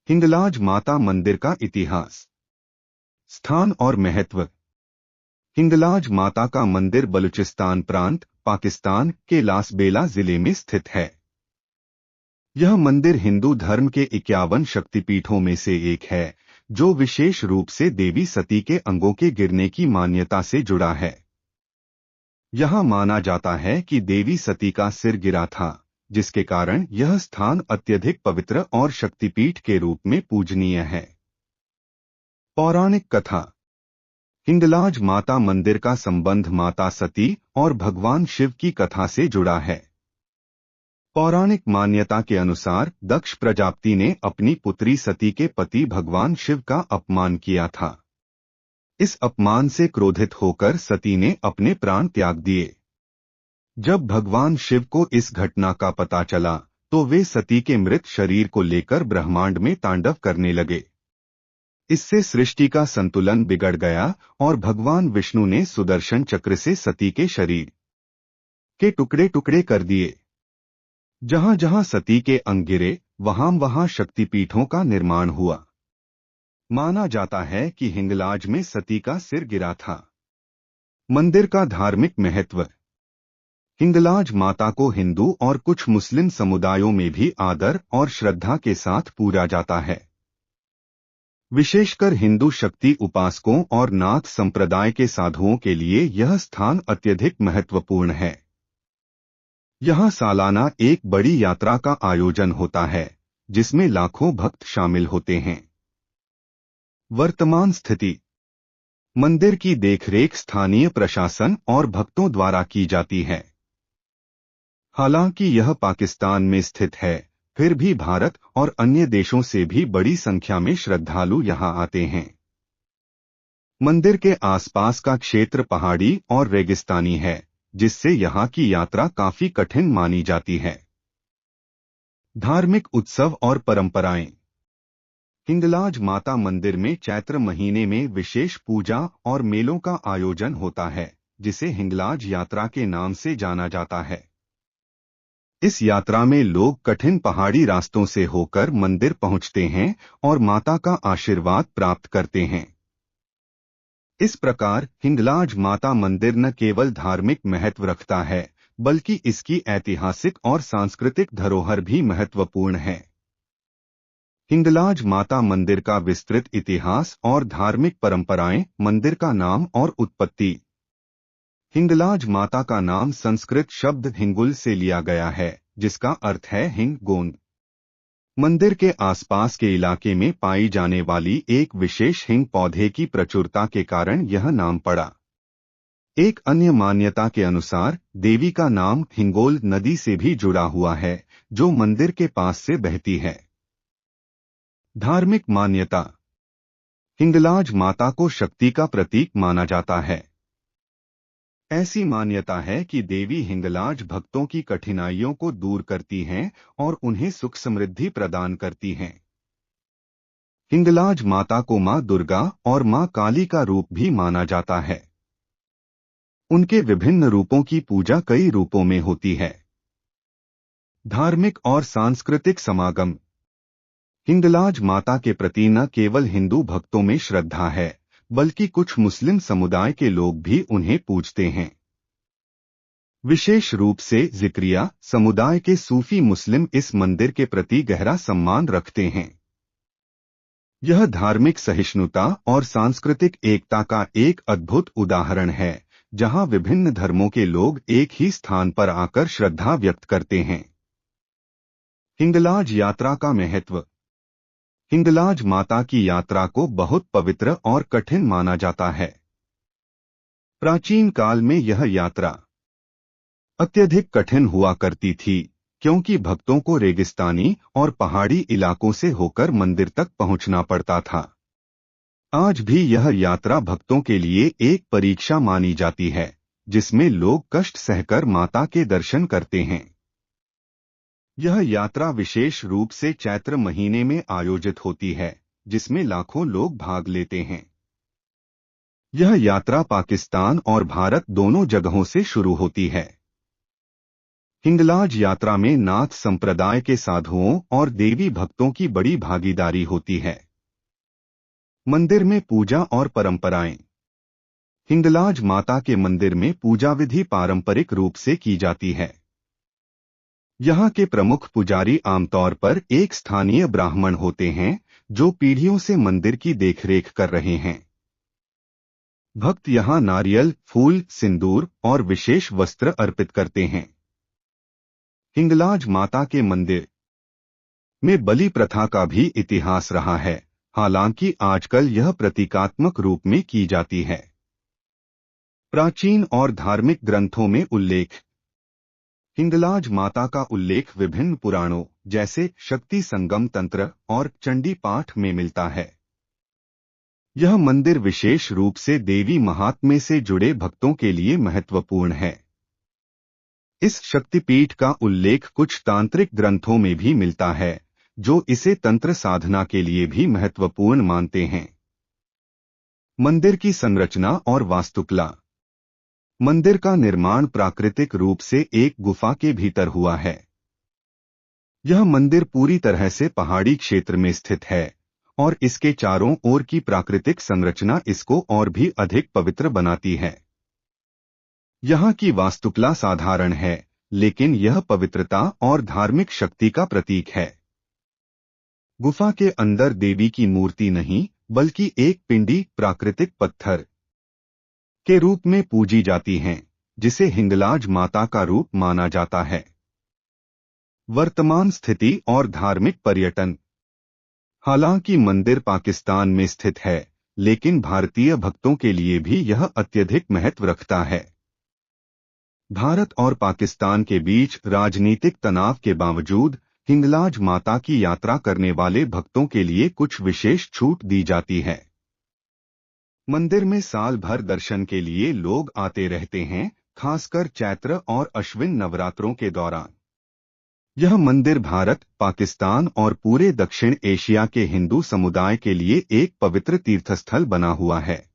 हिंगलाज माता मंदिर का इतिहास, स्थान और महत्व। हिंगलाज माता का मंदिर बलूचिस्तान प्रांत, पाकिस्तान के लासबेला जिले में स्थित है। यह मंदिर हिंदू धर्म के 51 शक्तिपीठों में से एक है, जो विशेष रूप से देवी सती के अंगों के गिरने की मान्यता से जुड़ा है। यह माना जाता है कि देवी सती का सिर गिरा था, जिसके कारण यह स्थान अत्यधिक पवित्र और शक्तिपीठ के रूप में पूजनीय है। पौराणिक कथा। हिंगलाज माता मंदिर का संबंध माता सती और भगवान शिव की कथा से जुड़ा है। पौराणिक मान्यता के अनुसार दक्ष प्रजापति ने अपनी पुत्री सती के पति भगवान शिव का अपमान किया था। इस अपमान से क्रोधित होकर सती ने अपने प्राण त्याग दिए। जब भगवान शिव को इस घटना का पता चला, तो वे सती के मृत शरीर को लेकर ब्रह्मांड में तांडव करने लगे। इससे सृष्टि का संतुलन बिगड़ गया और भगवान विष्णु ने सुदर्शन चक्र से सती के शरीर के टुकड़े टुकड़े कर दिए। जहां जहां सती के अंग गिरे, वहां वहां शक्तिपीठों का निर्माण हुआ। माना जाता है कि हिंगलाज में सती का सिर गिरा था। मंदिर का धार्मिक महत्व। हिंगलाज माता को हिंदू और कुछ मुस्लिम समुदायों में भी आदर और श्रद्धा के साथ पूजा जाता है। विशेषकर हिंदू शक्ति उपासकों और नाथ संप्रदाय के साधुओं के लिए यह स्थान अत्यधिक महत्वपूर्ण है। यहाँ सालाना एक बड़ी यात्रा का आयोजन होता है, जिसमें लाखों भक्त शामिल होते हैं। वर्तमान स्थिति। मंदिर की देखरेख स्थानीय प्रशासन और भक्तों द्वारा की जाती है। हालांकि यह पाकिस्तान में स्थित है, फिर भी भारत और अन्य देशों से भी बड़ी संख्या में श्रद्धालु यहां आते हैं। मंदिर के आसपास का क्षेत्र पहाड़ी और रेगिस्तानी है, जिससे यहां की यात्रा काफी कठिन मानी जाती है। धार्मिक उत्सव और परंपराएं। हिंगलाज माता मंदिर में चैत्र महीने में विशेष पूजा और मेलों का आयोजन होता है, जिसे हिंगलाज यात्रा के नाम से जाना जाता है। इस यात्रा में लोग कठिन पहाड़ी रास्तों से होकर मंदिर पहुंचते हैं और माता का आशीर्वाद प्राप्त करते हैं। इस प्रकार हिंगलाज माता मंदिर न केवल धार्मिक महत्व रखता है, बल्कि इसकी ऐतिहासिक और सांस्कृतिक धरोहर भी महत्वपूर्ण है। हिंगलाज माता मंदिर का विस्तृत इतिहास और धार्मिक परंपराएं। मंदिर का नाम और उत्पत्ति। हिंगलाज माता का नाम संस्कृत शब्द हिंगुल से लिया गया है, जिसका अर्थ है हिंग गोंद। मंदिर के आसपास के इलाके में पाई जाने वाली एक विशेष हिंग पौधे की प्रचुरता के कारण यह नाम पड़ा। एक अन्य मान्यता के अनुसार देवी का नाम हिंगोल नदी से भी जुड़ा हुआ है, जो मंदिर के पास से बहती है। धार्मिक मान्यता। हिंगलाज माता को शक्ति का प्रतीक माना जाता है। ऐसी मान्यता है कि देवी हिंगलाज भक्तों की कठिनाइयों को दूर करती हैं और उन्हें सुख समृद्धि प्रदान करती हैं। हिंगलाज माता को मां दुर्गा और मां काली का रूप भी माना जाता है। उनके विभिन्न रूपों की पूजा कई रूपों में होती है। धार्मिक और सांस्कृतिक समागम। हिंगलाज माता के प्रति न केवल हिंदू भक्तों में श्रद्धा है, बल्कि कुछ मुस्लिम समुदाय के लोग भी उन्हें पूजते हैं। विशेष रूप से ज़िक्रिया समुदाय के सूफी मुस्लिम इस मंदिर के प्रति गहरा सम्मान रखते हैं। यह धार्मिक सहिष्णुता और सांस्कृतिक एकता का एक अद्भुत उदाहरण है, जहां विभिन्न धर्मों के लोग एक ही स्थान पर आकर श्रद्धा व्यक्त करते हैं। हिंगलाज यात्रा का महत्व। हिंगलाज माता की यात्रा को बहुत पवित्र और कठिन माना जाता है। प्राचीन काल में यह यात्रा अत्यधिक कठिन हुआ करती थी, क्योंकि भक्तों को रेगिस्तानी और पहाड़ी इलाकों से होकर मंदिर तक पहुंचना पड़ता था। आज भी यह यात्रा भक्तों के लिए एक परीक्षा मानी जाती है, जिसमें लोग कष्ट सहकर माता के दर्शन करते हैं। यह यात्रा विशेष रूप से चैत्र महीने में आयोजित होती है, जिसमें लाखों लोग भाग लेते हैं। यह यात्रा पाकिस्तान और भारत दोनों जगहों से शुरू होती है। हिंगलाज यात्रा में नाथ संप्रदाय के साधुओं और देवी भक्तों की बड़ी भागीदारी होती है। मंदिर में पूजा और परंपराएं। हिंगलाज माता के मंदिर में पूजा विधि पारंपरिक रूप से की जाती है। यहाँ के प्रमुख पुजारी आमतौर पर एक स्थानीय ब्राह्मण होते हैं जो पीढ़ियों से मंदिर की देखरेख कर रहे हैं। भक्त यहाँ नारियल, फूल, सिंदूर और विशेष वस्त्र अर्पित करते हैं। हिंगलाज माता के मंदिर में बलि प्रथा का भी इतिहास रहा है, हालांकि आजकल यह प्रतीकात्मक रूप में की जाती है। प्राचीन और धार्मिक ग्रंथों में उल्लेख। हिंगलाज माता का उल्लेख विभिन्न पुराणों जैसे शक्ति संगम तंत्र और चंडी पाठ में मिलता है। यह मंदिर विशेष रूप से देवी महात्म्य से जुड़े भक्तों के लिए महत्वपूर्ण है। इस शक्तिपीठ का उल्लेख कुछ तांत्रिक ग्रंथों में भी मिलता है जो इसे तंत्र साधना के लिए भी महत्वपूर्ण मानते हैं। मंदिर की संरचना और वास्तुकला। मंदिर का निर्माण प्राकृतिक रूप से एक गुफा के भीतर हुआ है। यह मंदिर पूरी तरह से पहाड़ी क्षेत्र में स्थित है और इसके चारों ओर की प्राकृतिक संरचना इसको और भी अधिक पवित्र बनाती है। यहाँ की वास्तुकला साधारण है, लेकिन यह पवित्रता और धार्मिक शक्ति का प्रतीक है। गुफा के अंदर देवी की मूर्ति नहीं, बल्कि एक पिंडी प्राकृतिक पत्थर के रूप में पूजी जाती हैं, जिसे हिंगलाज माता का रूप माना जाता है। वर्तमान स्थिति और धार्मिक पर्यटन। हालांकि मंदिर पाकिस्तान में स्थित है, लेकिन भारतीय भक्तों के लिए भी यह अत्यधिक महत्व रखता है। भारत और पाकिस्तान के बीच राजनीतिक तनाव के बावजूद हिंगलाज माता की यात्रा करने वाले भक्तों के लिए कुछ विशेष छूट दी जाती है। मंदिर में साल भर दर्शन के लिए लोग आते रहते हैं, खासकर चैत्र और अश्विन नवरात्रों के दौरान। यह मंदिर भारत, पाकिस्तान और पूरे दक्षिण एशिया के हिंदू समुदाय के लिए एक पवित्र तीर्थस्थल बना हुआ है।